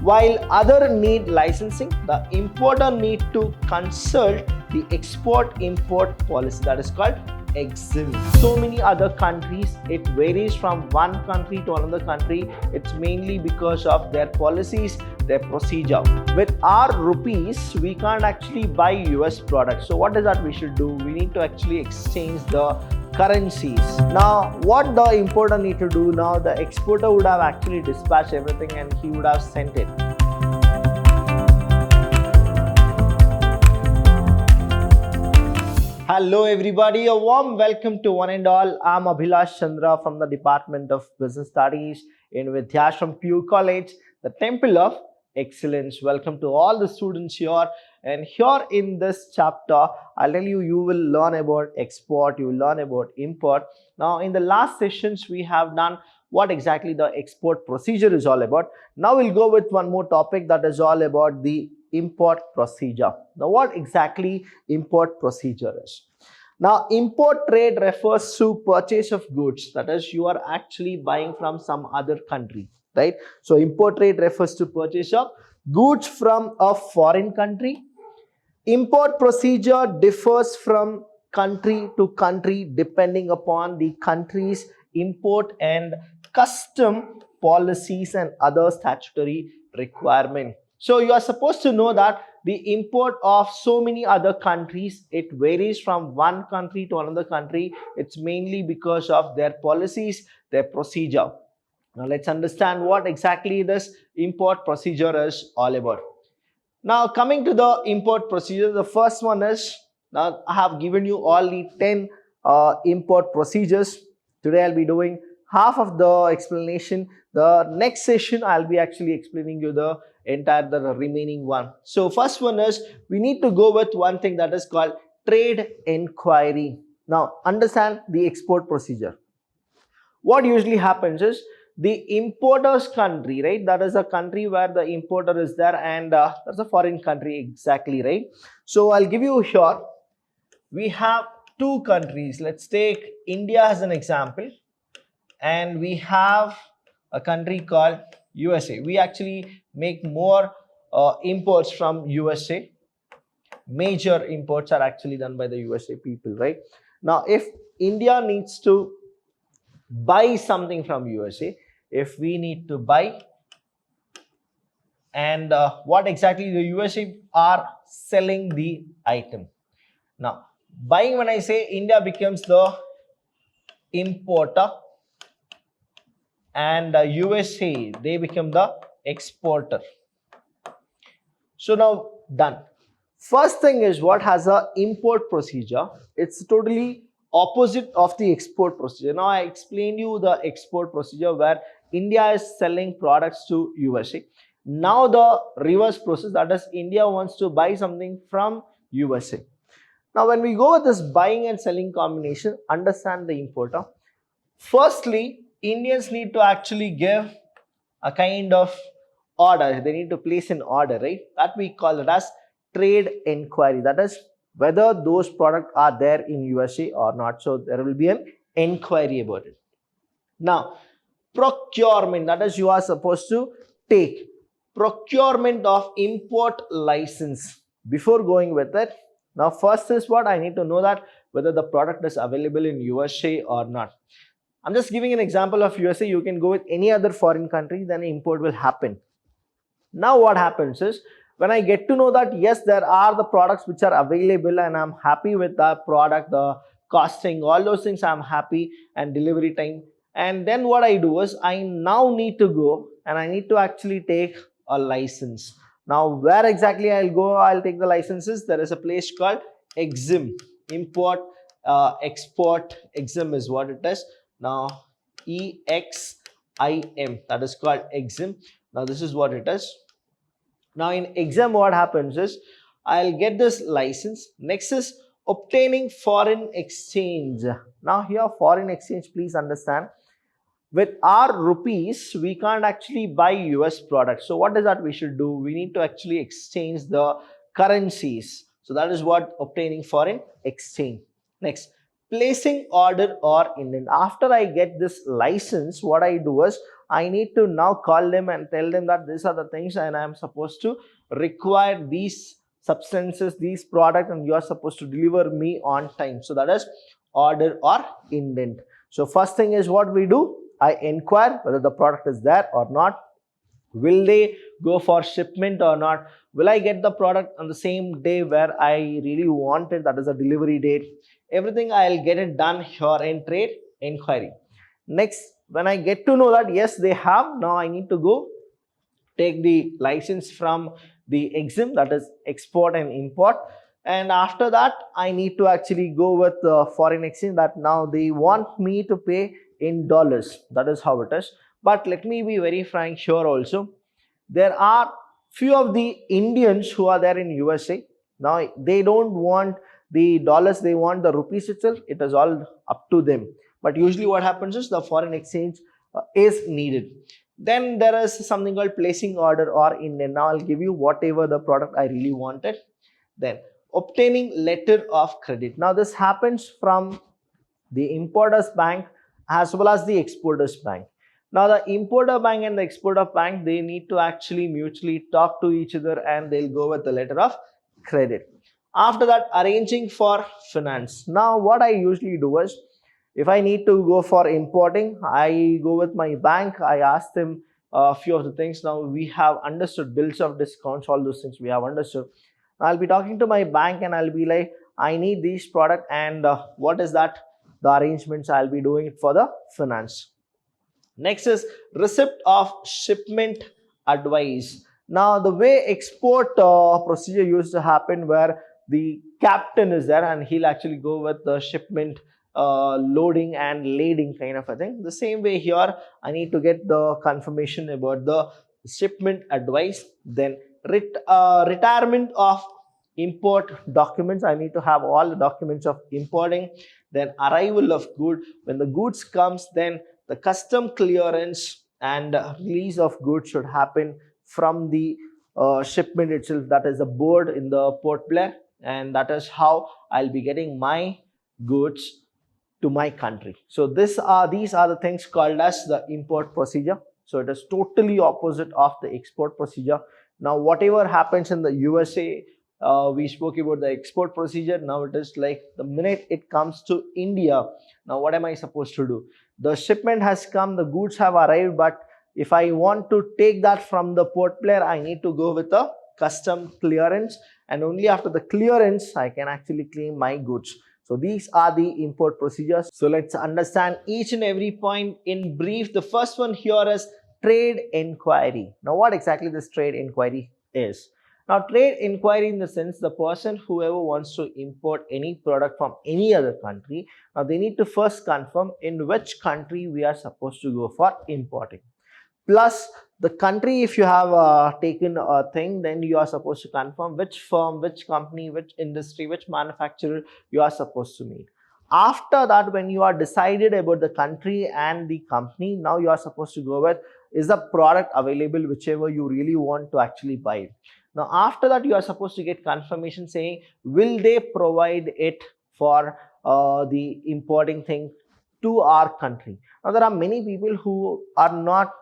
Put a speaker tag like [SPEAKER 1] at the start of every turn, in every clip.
[SPEAKER 1] While other need licensing, the importer need to consult the export-import policy, that is called EXIM. So many other countries, it varies from one country to another country. It's mainly because of their policies, their procedure. With our rupees, we can't actually buy US products. So what is that we should do? We need to actually exchange the currencies. Now what the importer need to do now, the exporter would have actually dispatched everything and he would have sent it. Hello everybody, a warm welcome to one and all. I'm Abhilash Chandra from the Department of Business Studies in Vidhyaashram PU College, the Temple of Excellence. Welcome to all the students here. And here in this chapter, I'll tell you, you will learn about export, you will learn about import. Now, in the last sessions, we have done what exactly the export procedure is all about. Now, we'll go with one more topic that is all about the import procedure. Now, what exactly import procedure is? Now, import trade refers to purchase of goods. That is, you are actually buying from some other country, right? So, import trade refers to purchase of goods from a foreign country. Import procedure differs from country to country depending upon the country's import and custom policies and other statutory requirements. So you are supposed to know that the import of so many other countries, it varies from one country to another country. It's mainly because of their policies, their procedure. Now let's understand what exactly this import procedure is all about. Now coming to the import procedure, the first one is, now I have given you all the 10 import procedures. Today I'll be doing half of the explanation. The next session I'll be actually explaining you the remaining one. So first one is, we need to go with one thing that is called trade enquiry. Now understand the export procedure. What usually happens is, the importer's country, right? That is a country where the importer is there, and that's a foreign country exactly, right? So I'll give you here, we have two countries. Let's take India as an example, and we have a country called USA. We actually make more imports from USA. Major imports are actually done by the USA people, right? Now if India needs to buy something from USA, if we need to buy, and what exactly the USA are selling the item. Now buying, when I say, India becomes the importer and USA, they become the exporter. So now done. First thing is, what has a import procedure? It's totally opposite of the export procedure. Now I explained you the export procedure where India is selling products to USA. Now the reverse process, that is, India wants to buy something from USA. Now when we go with this buying and selling combination, understand the importer. Firstly, Indians need to actually give a kind of order. They need to place an order, right? That we call it as trade enquiry. That is, whether those products are there in USA or not. So there will be an enquiry about it. Now procurement, that is, you are supposed to take procurement of import license. Before going with it, now first is what I need to know, that whether the product is available in USA or not. I'm just giving an example of USA. You can go with any other foreign country, then import will happen. Now what happens is, when I get to know that yes, there are the products which are available and I'm happy with the product, the costing, all those things I'm happy, and delivery time. And then what I do is, I now need to go and I need to actually take a license. Now where exactly I'll go, I'll take the licenses. There is a place called EXIM, import, export, EXIM is what it is. Now EXIM, that is called EXIM. Now this is what it is. Now in EXIM, what happens is, I'll get this license. Next is obtaining foreign exchange. Now here, foreign exchange, please understand, with our rupees, we can't actually buy US products. So what is that we should do? We need to actually exchange the currencies. So that is what obtaining foreign exchange. Next, placing order or indent. After I get this license, what I do is, I need to now call them and tell them that these are the things and I am supposed to require these substances, these products, and you are supposed to deliver me on time. So that is order or indent. So first thing is what we do, I inquire whether the product is there or not. Will they go for shipment or not? Will I get the product on the same day where I really want it, that is a delivery date? Everything I'll get it done here in trade inquiry. Next, when I get to know that yes they have, now I need to go take the license from the EXIM, that is export and import. And after that I need to actually go with the foreign exchange, that now they want me to pay in dollars. That is how it is. But let me be very frank here also, there are few of the Indians who are there in USA. Now they don't want the dollars, they want the rupees itself. It is all up to them. But usually what happens is the foreign exchange is needed. Then there is something called placing order or indent. Now I'll give you whatever the product I really wanted. Then obtaining letter of credit. Now this happens from the importer's bank as well as the exporter's bank. Now the importer bank and the exporter bank, they need to actually mutually talk to each other and they'll go with the letter of credit. After that, arranging for finance. Now what I usually do is, if I need to go for importing, I go with my bank, I ask them a few of the things. Now we have understood bills of discounts, all those things we have understood. I'll be talking to my bank and I'll be like, I need this product and what is that? The arrangements I'll be doing it for the finance. Next is receipt of shipment advice. Now the way export procedure used to happen, where the captain is there and he'll actually go with the shipment loading and lading kind of a thing. The same way here, I need to get the confirmation about the shipment advice. Then retirement of import documents. I need to have all the documents of importing. Then arrival of good. When the goods comes, then the custom clearance and release of goods should happen from the shipment itself, that is the board in the port player, and that is how I'll be getting my goods to my country. So these are the things called as the import procedure. So it is totally opposite of the export procedure. Now whatever happens in the USA, we spoke about the export procedure. Now it is like the minute it comes to India, now what am I supposed to do? The shipment has come, the goods have arrived, but if I want to take that from the port player, I need to go with a custom clearance, and only after the clearance I can actually claim my goods. So these are the import procedures. So let's understand each and every point in brief. The first one here is trade inquiry. Now what exactly this trade inquiry is? Now trade inquiry, in the sense, the person whoever wants to import any product from any other country, now they need to first confirm in which country we are supposed to go for importing. Plus the country, if you have taken a thing, then you are supposed to confirm which firm, which company, which industry, which manufacturer you are supposed to meet. After that, when you are decided about the country and the company, now you are supposed to go with, is the product available, whichever you really want to actually buy. Now after that, you are supposed to get confirmation saying, will they provide it for the importing thing to our country. Now there are many people who are not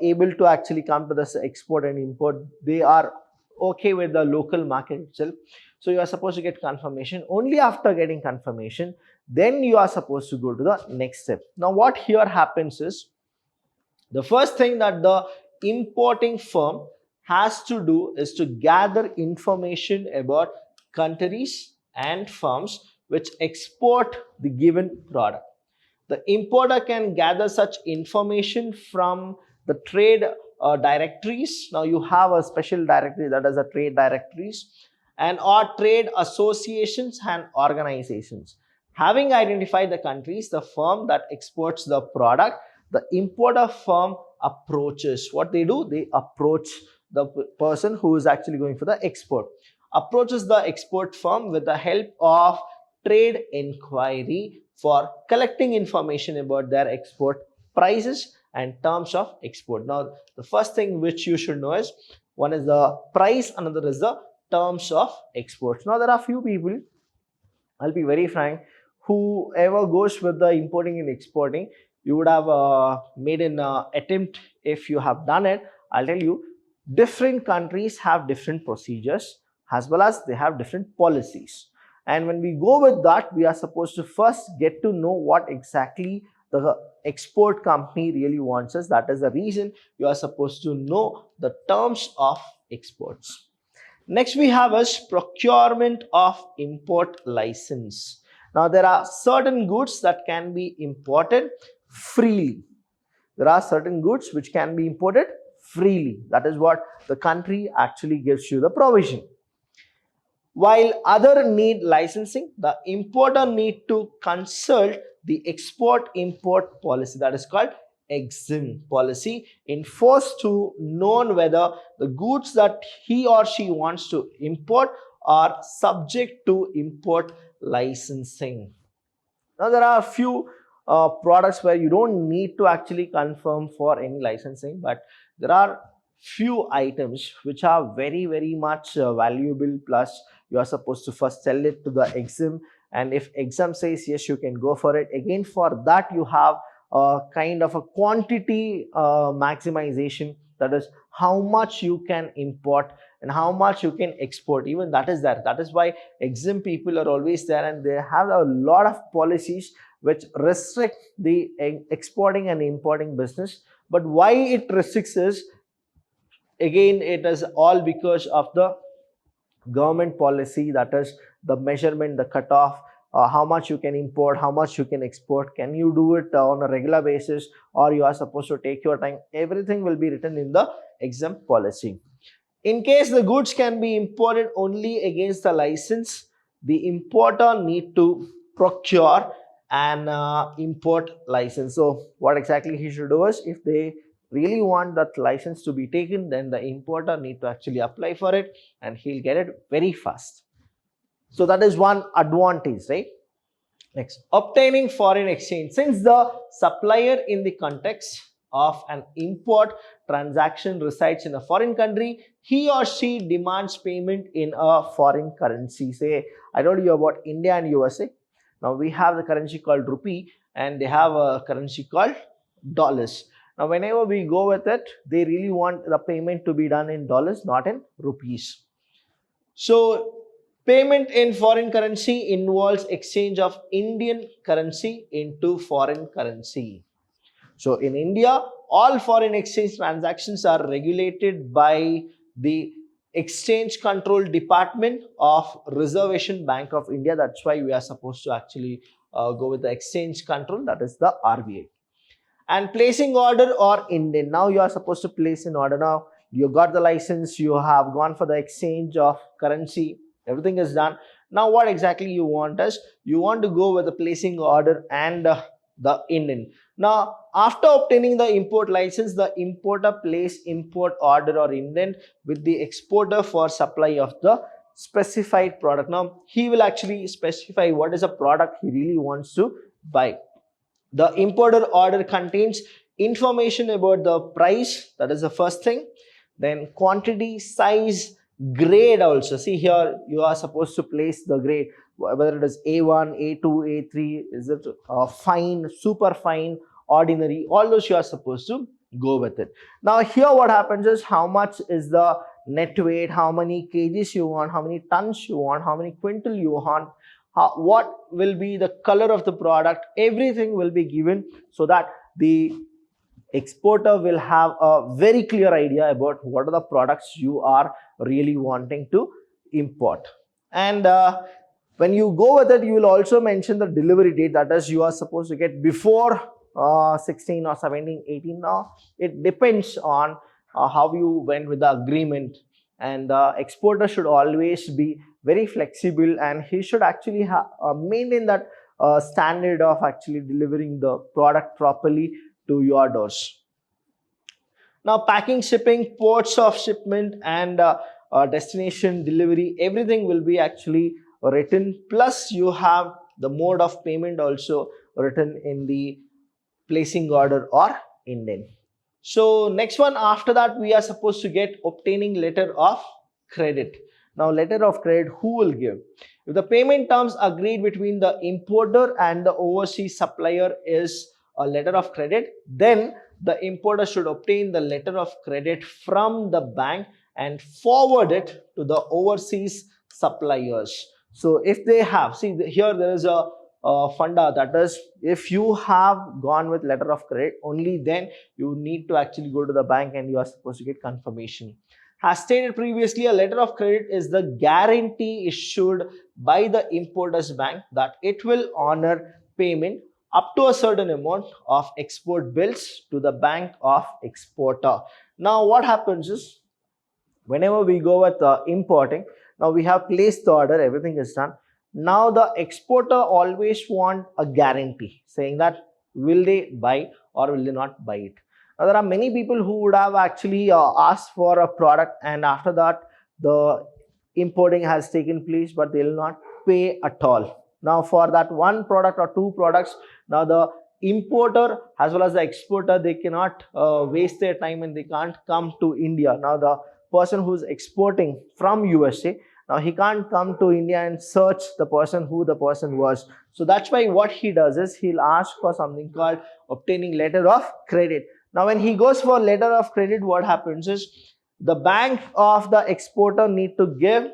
[SPEAKER 1] able to actually come to this export and import. They are okay with the local market itself. So you are supposed to get confirmation. Only after getting confirmation, then you are supposed to go to the next step. Now what here happens is, the first thing that the importing firm has to do is to gather information about countries and firms which export the given product. The importer can gather such information from the trade directories. Now you have a special directory, that is a trade directories, and or trade associations and organizations. Having identified the countries, the firm that exports the product, the importer firm approaches. What they do? They approach the person who is actually going for the export. Approaches the export firm with the help of trade inquiry for collecting information about their export prices and terms of export. Now the first thing which you should know is, one is the price, another is the terms of exports. Now there are few people, I'll be very frank, whoever goes with the importing and exporting, you would have made an attempt. If you have done it, I'll tell you, different countries have different procedures as well as they have different policies. And when we go with that, we are supposed to first get to know what exactly the export company really wants us. That is the reason you are supposed to know the terms of exports. Next we have is procurement of import license. Now there are certain goods that can be imported freely. There are certain goods which can be imported freely. That is what the country actually gives you the provision. While other need licensing, the importer need to consult the export-import policy, that is called EXIM policy, enforced to know whether the goods that he or she wants to import are subject to import licensing. Now there are a few products where you don't need to actually confirm for any licensing, but there are few items which are very much valuable, plus you are supposed to first sell it to the EXIM, and if EXIM says yes, you can go for it. Again, for that you have a kind of a quantity maximization, that is how much you can import and how much you can export. Even that is there. That is why EXIM people are always there, and they have a lot of policies which restrict the exporting and importing business. But why it restricts is, again, it is all because of the government policy, that is the measurement, the cutoff, how much you can import, how much you can export, can you do it on a regular basis, or you are supposed to take your time. Everything will be written in the EXIM policy. In case the goods can be imported only against the license, the importer need to procure an import license. So what exactly he should do is, if they really want that license to be taken, then the importer need to actually apply for it, and he'll get it very fast. So that is one advantage, right? Next, obtaining foreign exchange. Since the supplier in the context of an import transaction resides in a foreign country, he or she demands payment in a foreign currency. Say, I told you about India and USA. Now we have the currency called rupee, and they have a currency called dollars. Now whenever we go with it, they really want the payment to be done in dollars, not in rupees. So payment in foreign currency involves exchange of Indian currency into foreign currency. So in India, all foreign exchange transactions are regulated by the Exchange Control Department of Reservation Bank of India. That's why we are supposed to actually go with the exchange control, that is the RBI. And placing order or indent. Now you are supposed to place an order. Now you got the license, you have gone for the exchange of currency, everything is done. Now what exactly you want is, you want to go with the placing order and the indent. Now after obtaining the import license, the importer place import order or indent with the exporter for supply of the specified product. Now he will actually specify what is a product he really wants to buy. The importer order contains information about the price, that is the first thing. Then quantity, size, grade also. See here, you are supposed to place the grade, whether it is A1, A2, A3, is it fine, super fine, ordinary, all those you are supposed to go with it. Now here what happens is, how much is the net weight, how many kgs you want, how many tons you want, how many quintal you want, what will be the color of the product, everything will be given, so that the exporter will have a very clear idea about what are the products you are really wanting to import. And when you go with it, you will also mention the delivery date, that is you are supposed to get before 16 or 17, 18. Now it depends on how you went with the agreement, and the exporter should always be very flexible, and he should actually maintain that standard of actually delivering the product properly to your doors. Now packing, shipping, ports of shipment, and destination delivery, everything will be actually written, plus you have the mode of payment also written in the placing order or indent. So next one, after that we are supposed to get obtaining letter of credit. Now letter of credit, who will give? If the payment terms agreed between the importer and the overseas supplier is a letter of credit, then the importer should obtain the letter of credit from the bank and forward it to the overseas suppliers. So if they have, see here there is a funda, that is, if you have gone with letter of credit, only then you need to actually go to the bank and you are supposed to get confirmation. As stated previously, a letter of credit is the guarantee issued by the importer's bank that it will honor payment up to a certain amount of export bills to the bank of exporter. Now what happens is, whenever we go with importing, now we have placed the order, everything is done. Now the exporter always want a guarantee saying that will they buy or will they not buy it. Now there are many people who would have actually asked for a product, and after that the importing has taken place, but they will not pay at all. Now for that one product or two products, now the importer as well as the exporter, they cannot waste their time and they can't come to India. Now the person who's exporting from USA, now he can't come to India and search the person who the person was. So that's why what he does is he'll ask for something called obtaining letter of credit. Now when he goes for letter of credit, what happens is the bank of the exporter need to give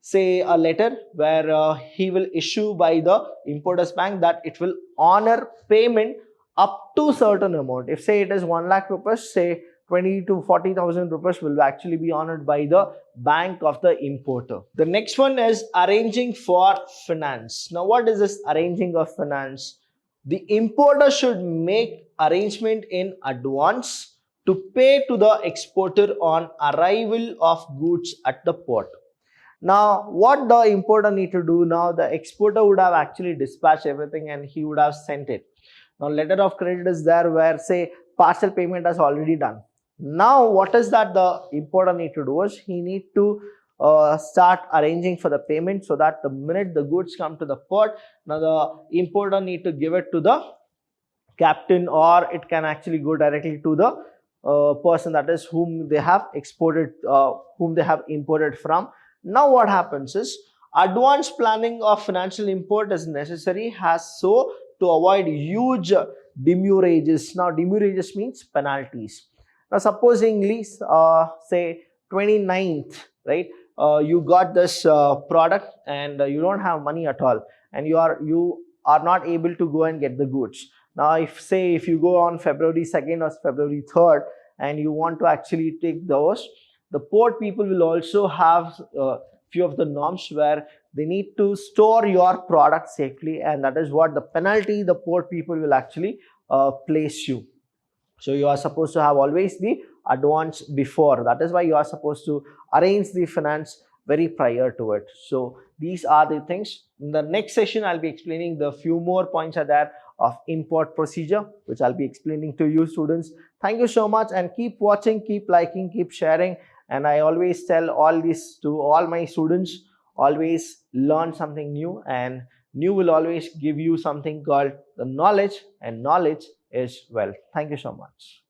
[SPEAKER 1] say a letter where he will issue by the importer's bank that it will honor payment up to certain amount. If say it is 1 lakh rupees, say 20 to 40,000 rupees will actually be honored by the bank of the importer. The next one is arranging for finance. Now what is this arranging of finance? The importer should make arrangement in advance to pay to the exporter on arrival of goods at the port. Now what the importer need to do, now the exporter would have actually dispatched everything and he would have sent it. Now letter of credit is there where say partial payment is already done. Now what is that the importer need to do is he need to start arranging for the payment, so that the minute the goods come to the port, now the importer need to give it to the captain, or it can actually go directly to the person, that is whom they have exported, whom they have imported from. Now what happens is advanced planning of financial import is necessary, as so to avoid huge demurrages. Now demurrages means penalties. Now supposingly say 29th, right, you got this product and you don't have money at all, and you are not able to go and get the goods. Now if you go on February 2nd or February 3rd and you want to actually take those, the port people will also have few of the norms where they need to store your product safely, and that is what the penalty the port people will actually place you. So you are supposed to have always the advance before. That is why you are supposed to arrange the finance very prior to it. So these are the things. In the next session, I'll be explaining the few more points are there of import procedure, which I'll be explaining to you students. Thank you so much, and keep watching, keep liking, keep sharing. And I always tell all this to all my students, always learn something new, and new will always give you something called the knowledge, and knowledge is wealth. Thank you so much.